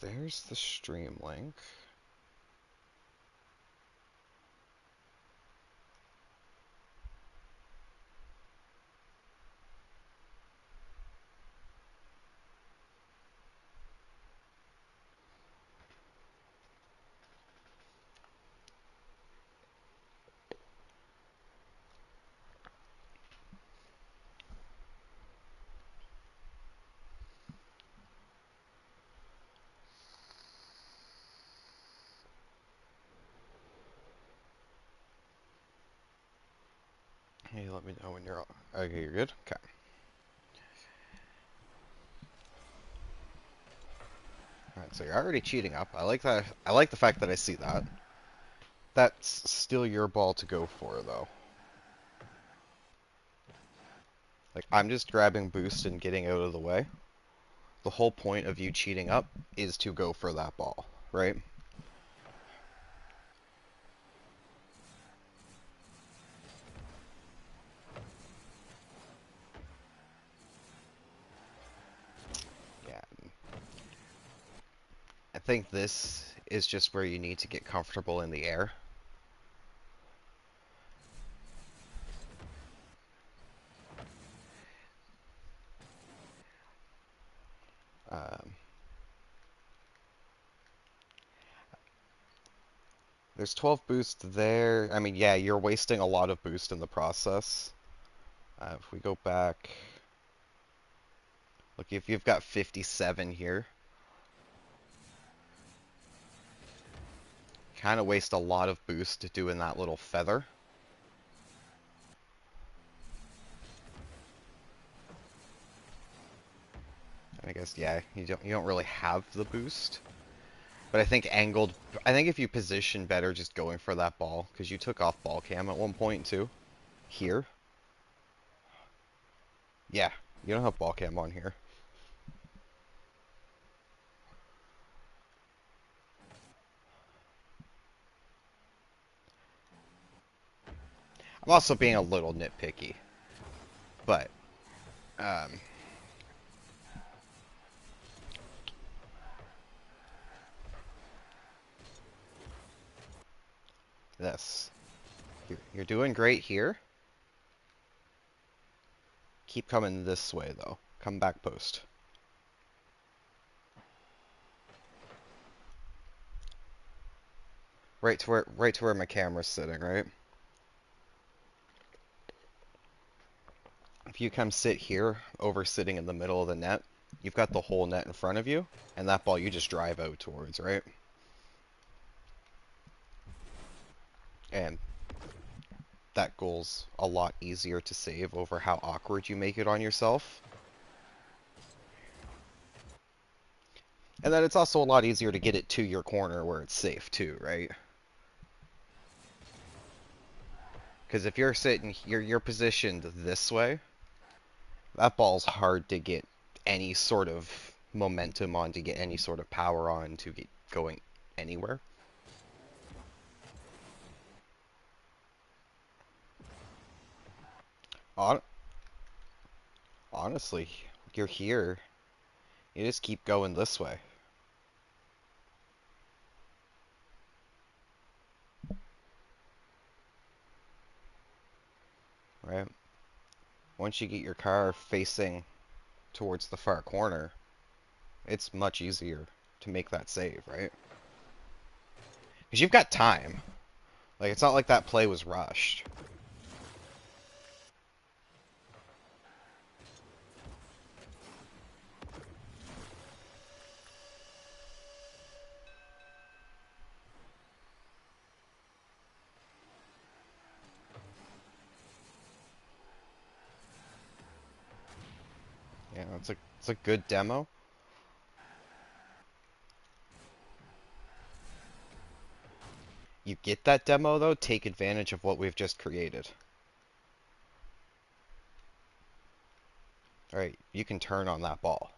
There's the stream link. Hey, let me know when you're on. Okay, you're good? Okay. Alright, so you're already cheating up. I like that. I like the fact that I see that. That's still your ball to go for, though. Like, I'm just grabbing boost and getting out of the way. The whole point of you cheating up is to go for that ball, right? Yeah. I think this is just where you need to get comfortable in the air. Um, there's 12 boost there. I mean, yeah, you're wasting a lot of boost in the process. If we go back, look, if you've got 57 here, kind of waste a lot of boost doing that little feather. And I guess, yeah, you don't really have the boost. But I think I think if you position better just going for that ball, because you took off ball cam at one point too. Here. Yeah, you don't have ball cam on here. I'm also being a little nitpicky, but um, this. You're doing great here. Keep coming this way though. Come back post. Right to where my camera's sitting, right? If you come sit here, over sitting in the middle of the net, you've got the whole net in front of you, and that ball you just drive out towards, right? And that goal's a lot easier to save over how awkward you make it on yourself. And then it's also a lot easier to get it to your corner where it's safe too, right? Because if you're positioned this way, that ball's hard to get any sort of momentum on, to get any sort of power on, to get going anywhere. Hon Honestly, you're here. You just keep going this way, right? Once you get your car facing towards the far corner, it's much easier to make that save, right? Because you've got time. Like, it's not like that play was rushed. Yeah, it's a good demo. You get that demo, though, take advantage of what we've just created. Alright, you can turn on that ball.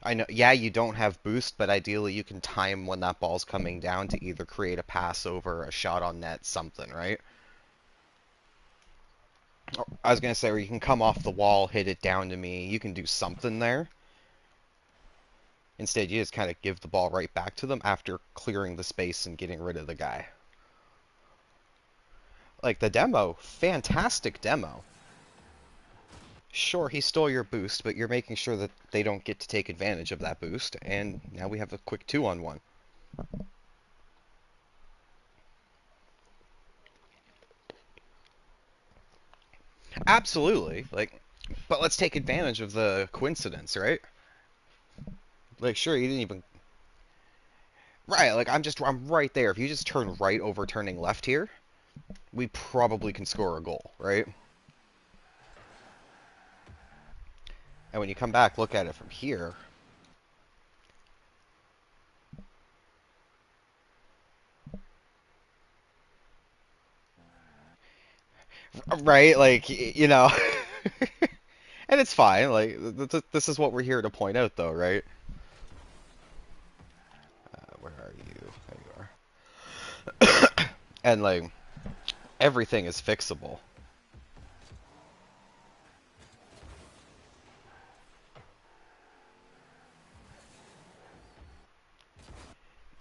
I know, yeah, you don't have boost, but ideally you can time when that ball's coming down to either create a pass over, a shot on net, something, right? I was gonna say, or you can come off the wall, hit it down to me. You can do something there. Instead, you just kind of give the ball right back to them after clearing the space and getting rid of the guy. Like the demo, fantastic demo. Sure, he stole your boost, but you're making sure that they don't get to take advantage of that boost, and now we have a quick 2-on-1. Absolutely, like, but let's take advantage of the coincidence, right? Like, sure, you didn't even right. Like, I'm right there. If you just turn right, overturning left here, we probably can score a goal, right? And when you come back, look at it from here, right? Like, and it's fine. Like, this is what we're here to point out, though, right? Where are you? There you are. And like, everything is fixable.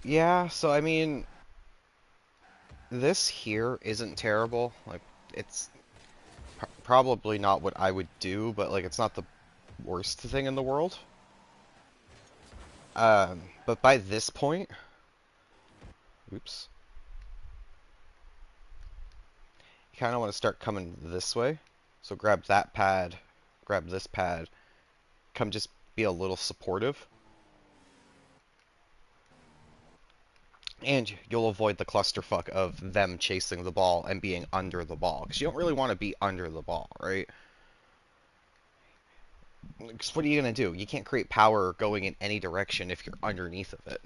Yeah, so I mean, this here isn't terrible. Like, it's probably not what I would do, but like, it's not the worst thing in the world. But by this point, oops, you kind of want to start coming this way. So grab that pad, grab this pad, come just be a little supportive, and you'll avoid the clusterfuck of them chasing the ball and being under the ball, because you don't really want to be under the ball, right? 'Cause what are you gonna do? You can't create power going in any direction if you're underneath of it.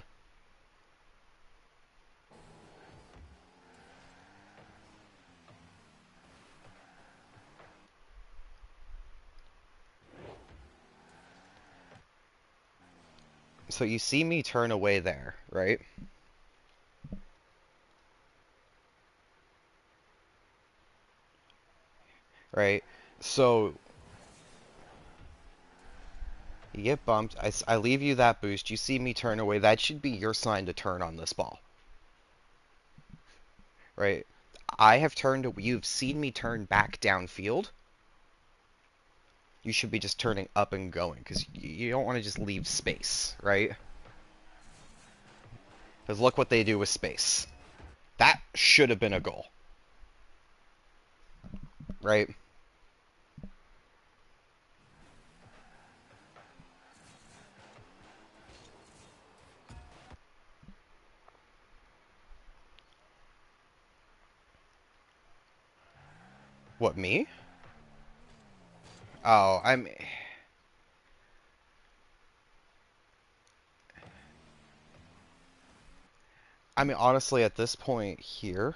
So you see me turn away there, right? Right? So you get bumped. I leave you that boost. You see me turn away. That should be your sign to turn on this ball, right? I have turned. You've seen me turn back downfield. You should be just turning up and going because you don't want to just leave space, right? Because look what they do with space. That should have been a goal, right? What, me? Oh, I mean, honestly, at this point here,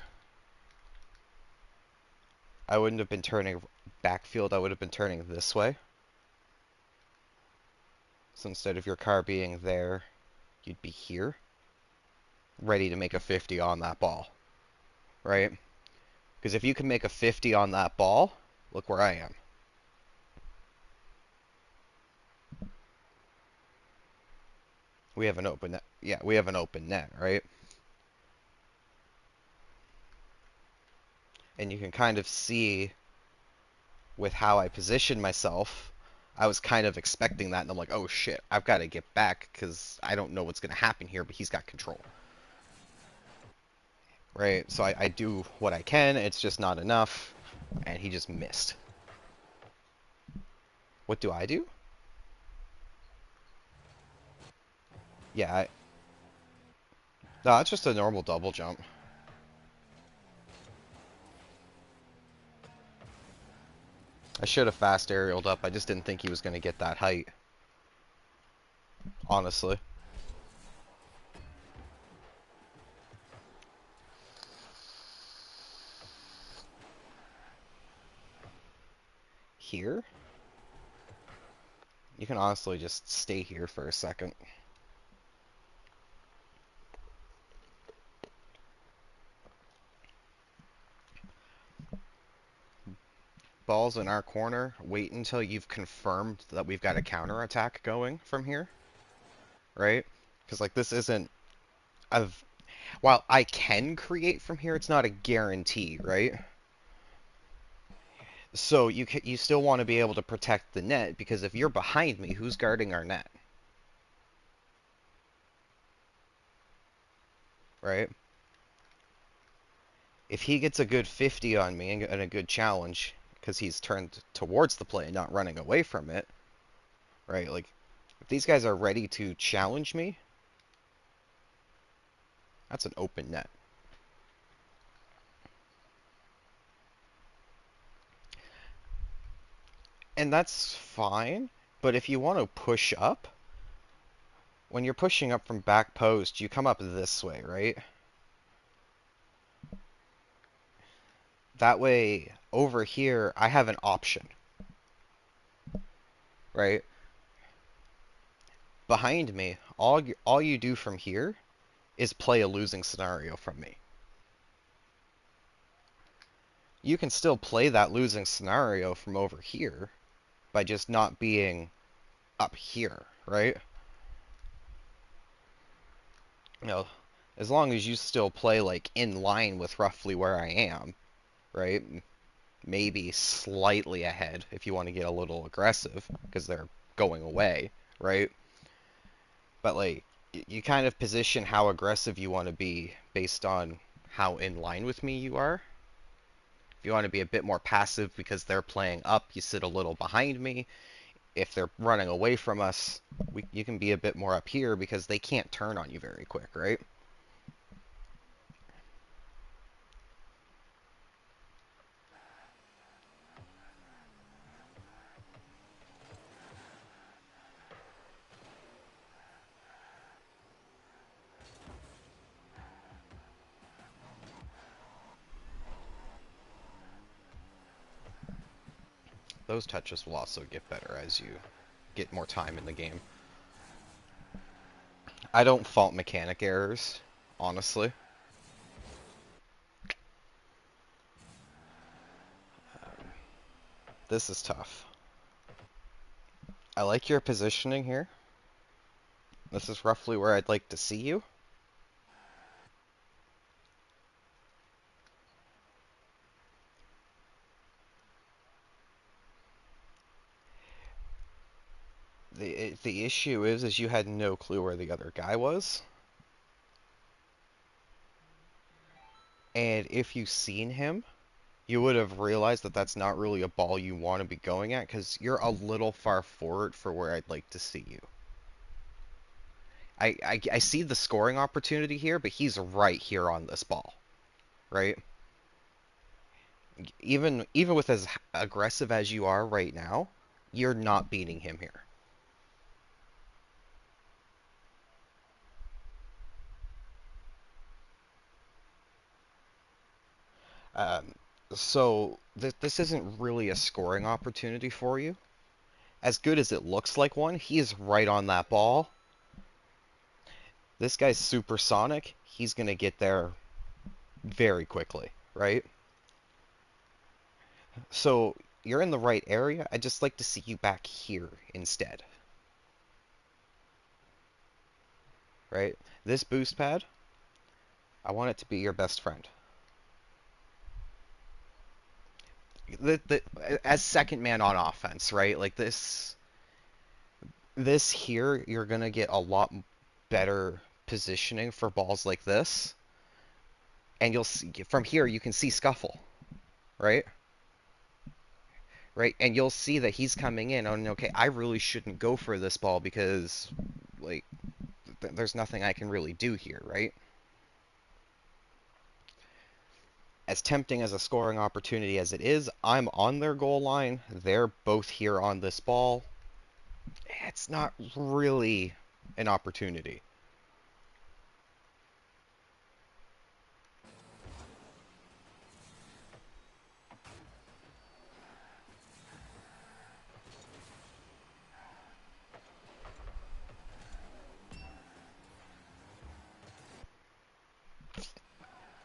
I wouldn't have been turning backfield. I would have been turning this way. So instead of your car being there, you'd be here, ready to make a 50 on that ball, right? Because if you can make a 50 on that ball, look where I am. We have an open net. Yeah, we have an open net, right? And you can kind of see with how I position myself, I was kind of expecting that, and I'm like, oh shit, I've got to get back because I don't know what's going to happen here, but he's got control. Right? So I do what I can, it's just not enough, and he just missed. What do I do? Yeah, no, it's just a normal double jump. I should have fast aerialed up, I just didn't think he was going to get that height, honestly. Here? You can honestly just stay here for a second. Ball's in our corner. Wait until you've confirmed that we've got a counterattack going from here. right? Because like this isn't a while I can create from here, it's not a guarantee, right? So you still want to be able to protect the net because if you're behind me, who's guarding our net, right? If he gets a good 50 on me and a good challenge because he's turned towards the play, not running away from it, right? Like if these guys are ready to challenge me, that's an open net. And that's fine, but if you want to push up, when you're pushing up from back post, you come up this way, right? That way, over here, I have an option, right? Behind me, all you do from here is play a losing scenario from me. You can still play that losing scenario from over here by just not being up here, right? You know, as long as you still play like in line with roughly where I am, right? Maybe slightly ahead if you want to get a little aggressive because they're going away, right? But like you kind of position how aggressive you want to be based on how in line with me you are. If you want to be a bit more passive because they're playing up, you sit a little behind me. If they're running away from us, you can be a bit more up here because they can't turn on you very quick, right? Those touches will also get better as you get more time in the game. I don't fault mechanic errors, honestly. This is tough. I like your positioning here. This is roughly where I'd like to see you. The issue is you had no clue where the other guy was. And if you seen him, you would have realized that that's not really a ball you want to be going at because you're a little far forward for where I'd like to see you. I see the scoring opportunity here, but he's right here on this ball, right? Even with as aggressive as you are right now, you're not beating him here. Um, so this isn't really a scoring opportunity for you. As good as it looks like one, he is right on that ball. This guy's supersonic. He's gonna get there very quickly, right? So you're in the right area. I'd just like to see you back here instead, right? This boost pad, I want it to be your best friend. As second man on offense, right? Like this here, you're gonna get a lot better positioning for balls like this, and you'll see from here you can see scuffle, right? Right, and you'll see that he's coming in on okay, I really shouldn't go for this ball because like there's nothing I can really do here, right? As tempting as a scoring opportunity as it is, I'm on their goal line. They're both here on this ball. It's not really an opportunity.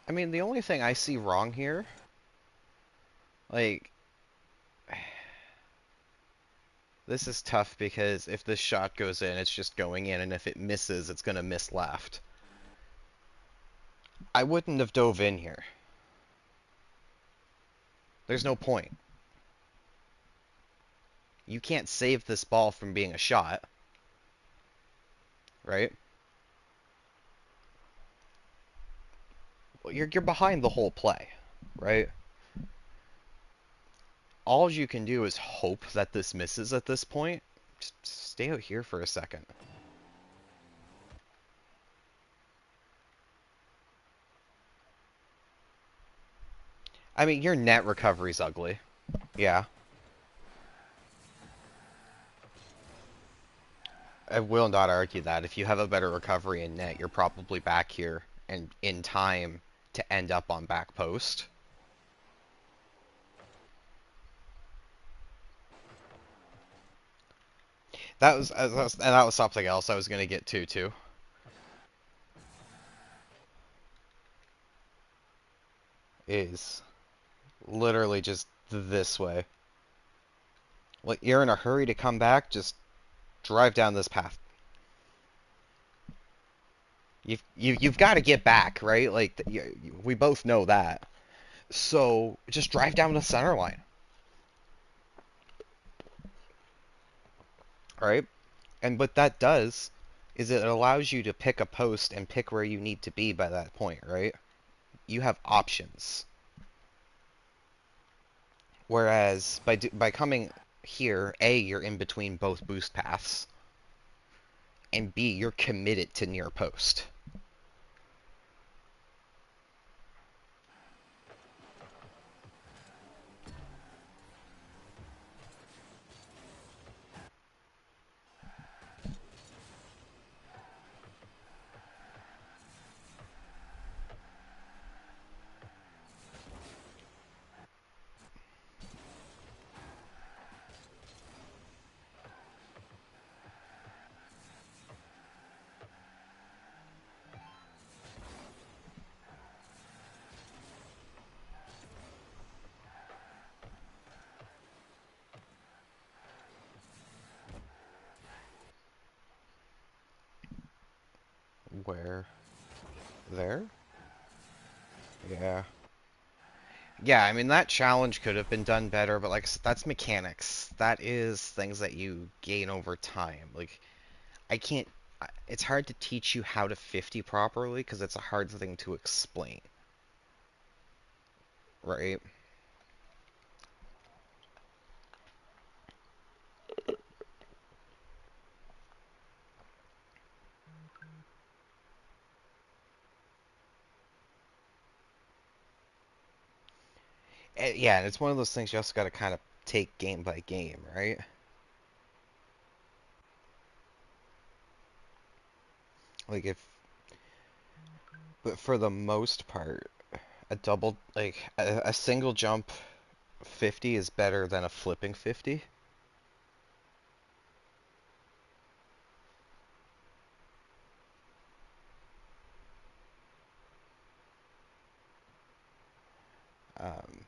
I mean, the only thing I see wrong here, like, This is tough because if this shot goes in, it's just going in, and if it misses, it's gonna miss left. I wouldn't have dove in here. There's no point. You can't save this ball from being a shot, right? Well, you're behind the whole play, right? All you can do is hope that this misses at this point. Just stay out here for a second. I mean, your net recovery's ugly. Yeah. I will not argue that. If you have a better recovery in net, you're probably back here and in time to end up on back post. That was something else I was gonna get to too. Is literally just this way. Like you're in a hurry to come back, just drive down this path. You've got to get back, right? Like we both know that. So just drive down the center line, right? And what that does is it allows you to pick a post and pick where you need to be by that point, right? You have options. Whereas by coming here, A, you're in between both boost paths, and B, you're committed to near post. Where? There? Yeah. Yeah, I mean, that challenge could have been done better, but like, that's mechanics. That is things that you gain over time. Like, I can't. It's hard to teach you how to 50 properly because it's a hard thing to explain, right? Yeah, and it's one of those things you also got to kind of take game by game, right? Like if, but for the most part, a single jump 50 is better than a flipping 50. Um,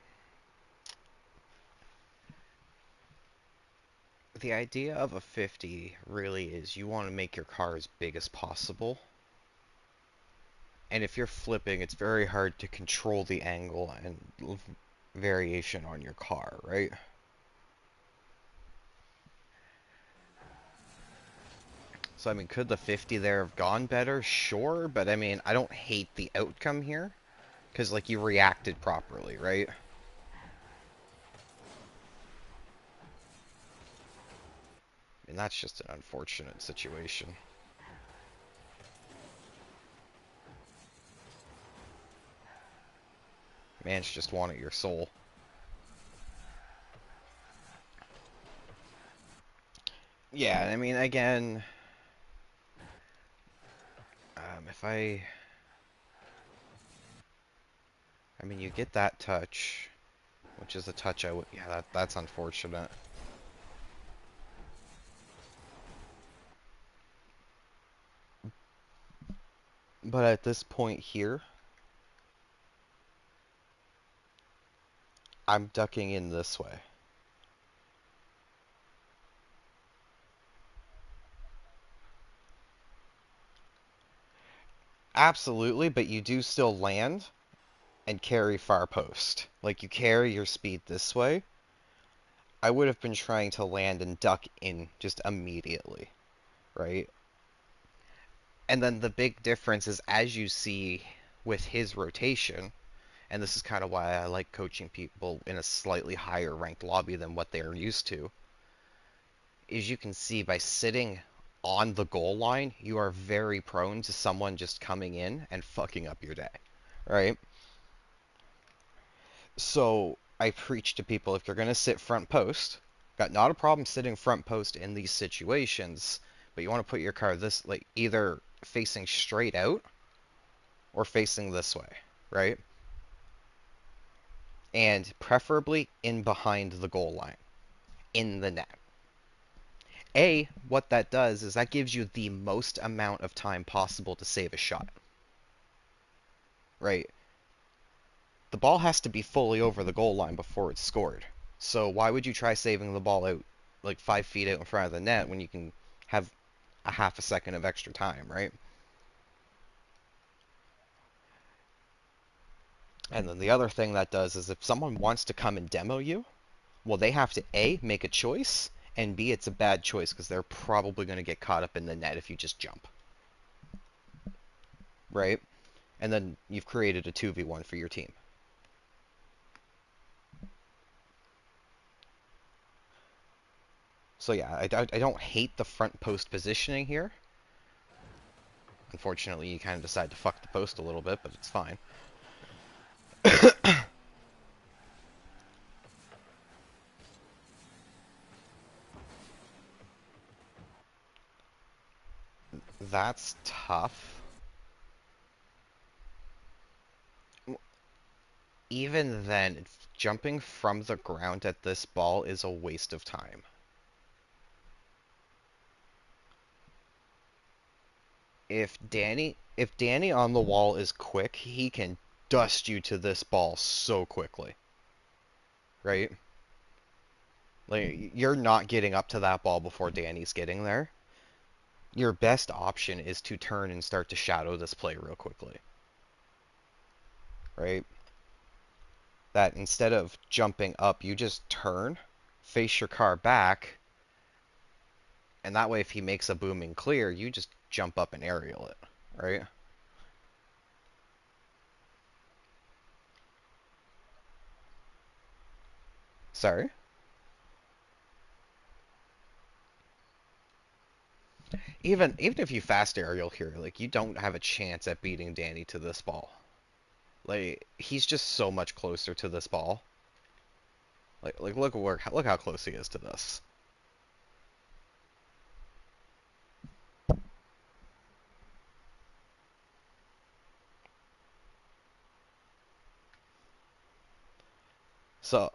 the idea of a 50 really is you want to make your car as big as possible. And if you're flipping, it's very hard to control the angle and variation on your car, right? So, I mean, could the 50 there have gone better? Sure, but I mean, I don't hate the outcome here. Because, like, you reacted properly, right? And that's just an unfortunate situation. Man's just wanted your soul. Yeah, I mean, again, if I mean, you get that touch, which is a touch I would, yeah, that's unfortunate. But at this point here, I'm ducking in this way. Absolutely, but you do still land and carry far post. Like, you carry your speed this way. I would have been trying to land and duck in just immediately, right? And then the big difference is, as you see with his rotation, and this is kind of why I like coaching people in a slightly higher ranked lobby than what they are used to, is you can see by sitting on the goal line, you are very prone to someone just coming in and fucking up your day, right? So I preach to people, if you're going to sit front post, got not a problem sitting front post in these situations, but you want to put your car this, like, either facing straight out or facing this way, right? And preferably in behind the goal line, in the net. What that does is that gives you the most amount of time possible to save a shot, right? The ball has to be fully over the goal line before it's scored. So why would you try saving the ball out like 5 feet out in front of the net when you can have a half a second of extra time, right? And then the other thing that does is if someone wants to come and demo you, well, they have to A, make a choice, and B, it's a bad choice because they're probably going to get caught up in the net if you just jump, right? And then you've created a 2v1 for your team. So yeah, I don't hate the front post positioning here. Unfortunately, you kind of decide to fuck the post a little bit, but it's fine. That's tough. Even then, jumping from the ground at this ball is a waste of time. If Danny on the wall is quick, he can dust you to this ball so quickly, right? Like, you're not getting up to that ball before Danny's getting there. Your best option is to turn and start to shadow this play real quickly, right? That instead of jumping up, you just turn, face your car back, and that way if he makes a booming clear, you just jump up and aerial it, right? Sorry? Even if you fast aerial here, like, you don't have a chance at beating Danny to this ball. Like, he's just so much closer to this ball. Like look how close he is to this. So,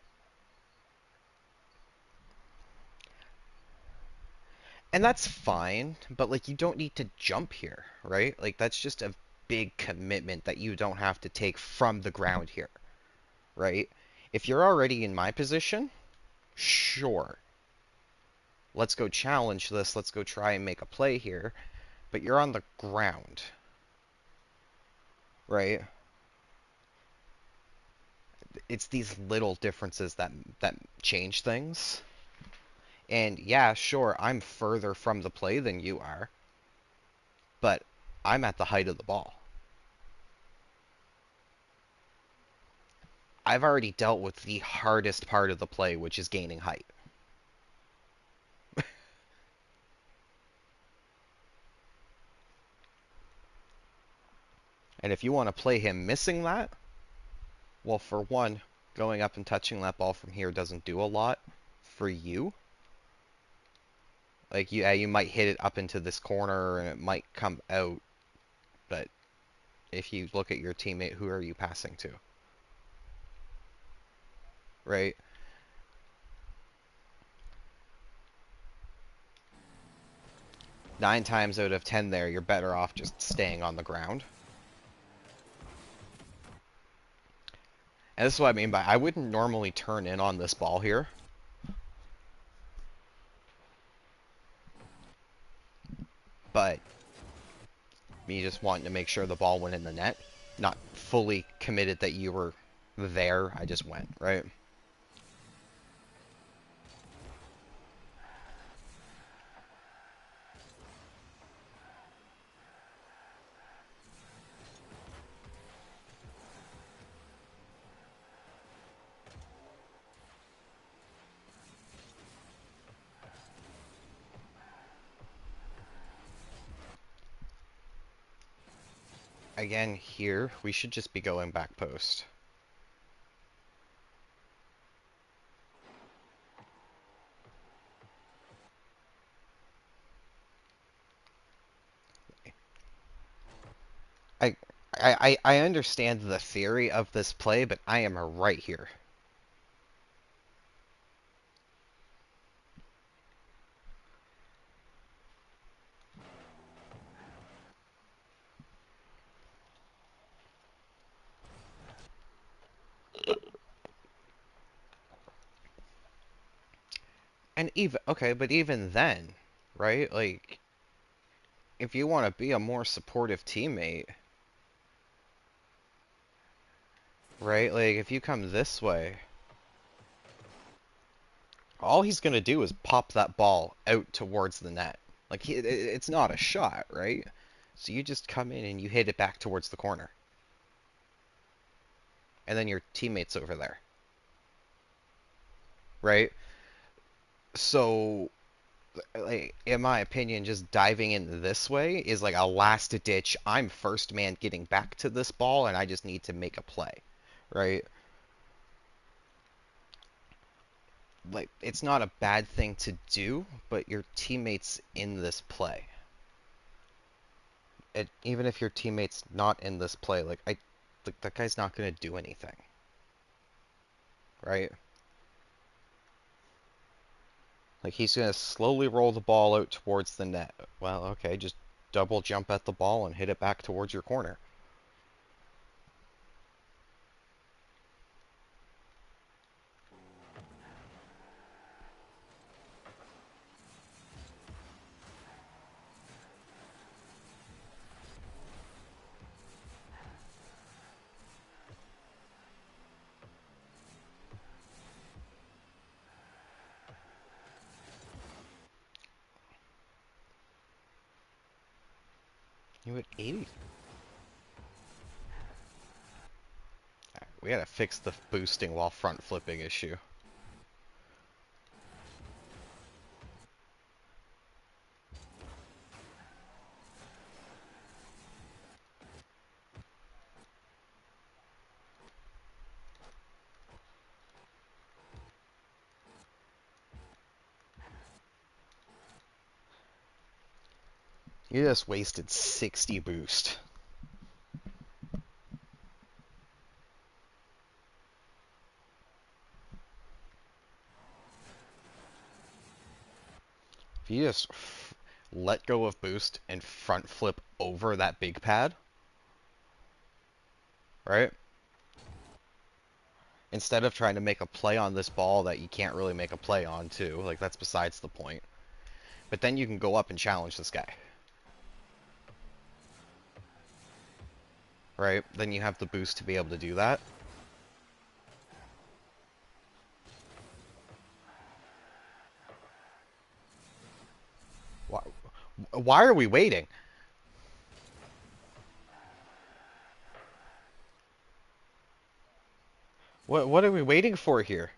and that's fine, but like, you don't need to jump here, right? Like, that's just a big commitment that you don't have to take from the ground here, right? If you're already in my position, sure. Let's go challenge this. Let's go try and make a play here. But you're on the ground, right? It's these little differences that change things. And yeah, sure, I'm further from the play than you are, but I'm at the height of the ball. I've already dealt with the hardest part of the play, which is gaining height. And if you want to play him missing that, well, for one, going up and touching that ball from here doesn't do a lot for you. Like, you might hit it up into this corner and it might come out, but if you look at your teammate, who are you passing to? Right? 9 times out of 10 there, you're better off just staying on the ground. And this is what I mean by, I wouldn't normally turn in on this ball here. But Me just wanting to make sure the ball went in the net, not fully committed that you were there. I just went, right? Again, here, we should just be going back post. I, I understand the theory of this play, but I am right here. And even, okay, but even then, right? Like, if you want to be a more supportive teammate, right? Like, if you come this way, all he's going to do is pop that ball out towards the net. Like, it's not a shot, right? So you just come in and you hit it back towards the corner. And then your teammate's over there, right? So, like, in my opinion, just diving in this way is like a last ditch. I'm first man getting back to this ball, and I just need to make a play, right? Like, it's not a bad thing to do, but your teammate's in this play. Even if your teammate's not in this play, like that guy's not gonna do anything, right? Like, he's gonna slowly roll the ball out towards the net. Well, okay, just double jump at the ball and hit it back towards your corner. You at 80? We gotta fix the boosting while front flipping issue. You just wasted 60 boost. If you just let go of boost and front flip over that big pad, right? Instead of trying to make a play on this ball that you can't really make a play on too, like that's besides the point. But then you can go up and challenge this guy, right? Then you have the boost to be able to do that. Why, why are we waiting? What are we waiting for here?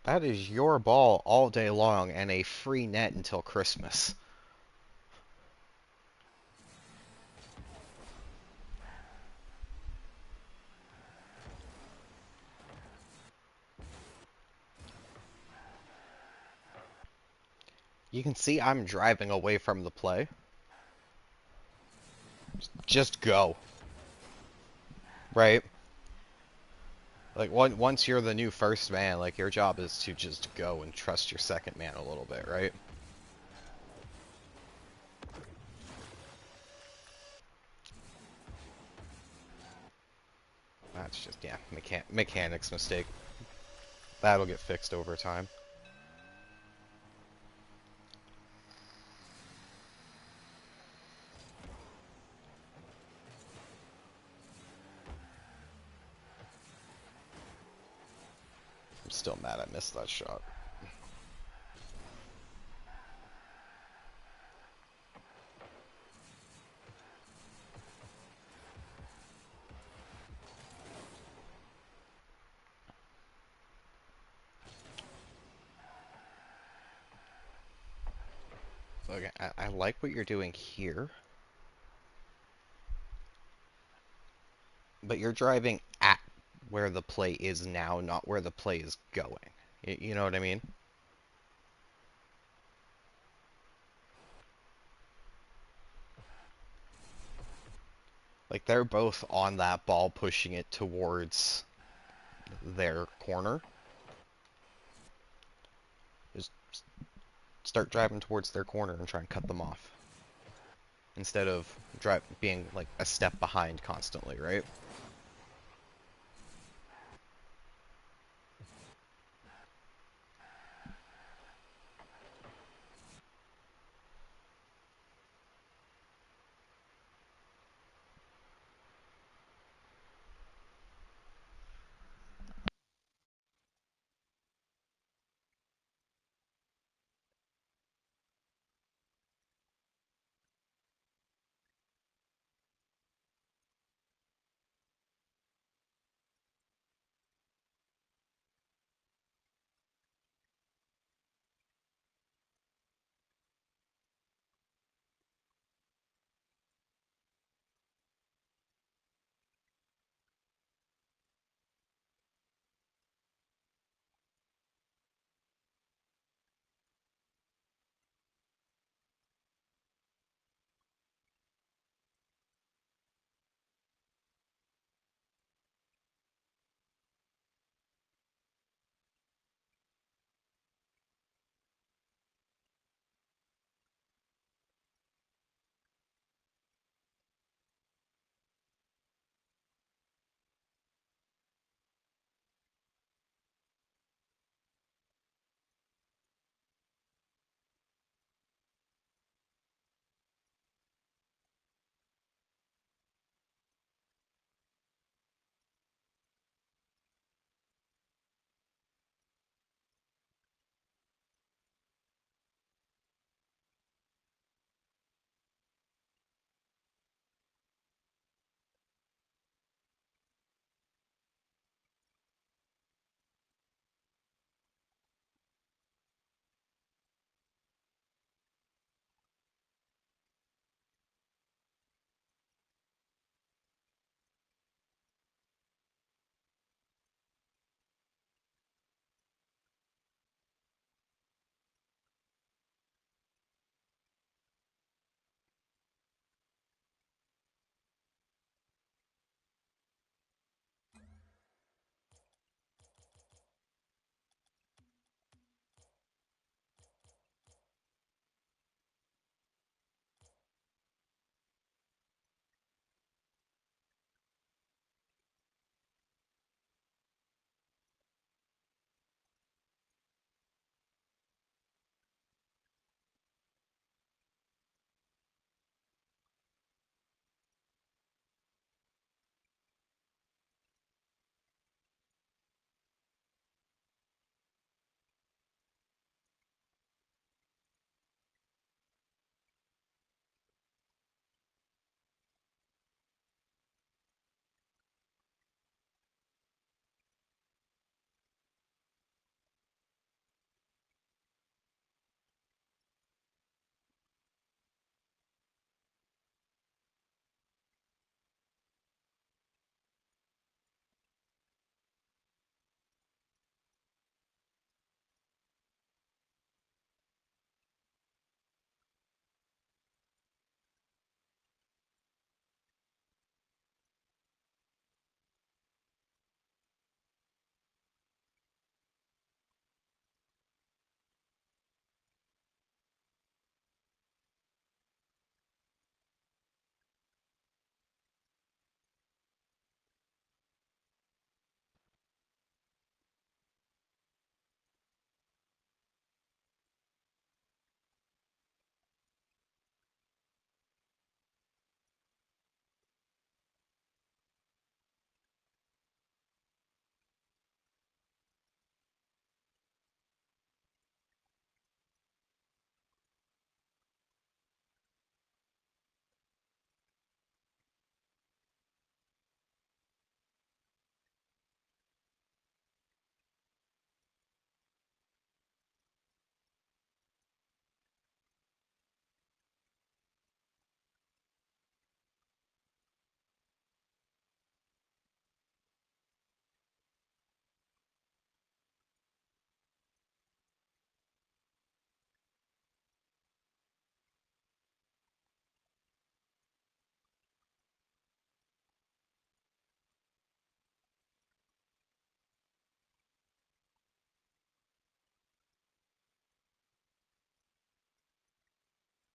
That is your ball all day long and a free net until Christmas. You can see I'm driving away from the play. Just go, right? Like, once you're the new first man, like, your job is to just go and trust your second man a little bit, right? It's just, yeah, mechanics mistake. That'll get fixed over time. I'm still mad I missed that shot. Okay, I like what you're doing here, but you're driving at where the play is now, not where the play is going. You know what I mean? Like they're both on that ball, pushing it towards their corner. Just start driving towards their corner and try and cut them off instead of being like a step behind constantly, right?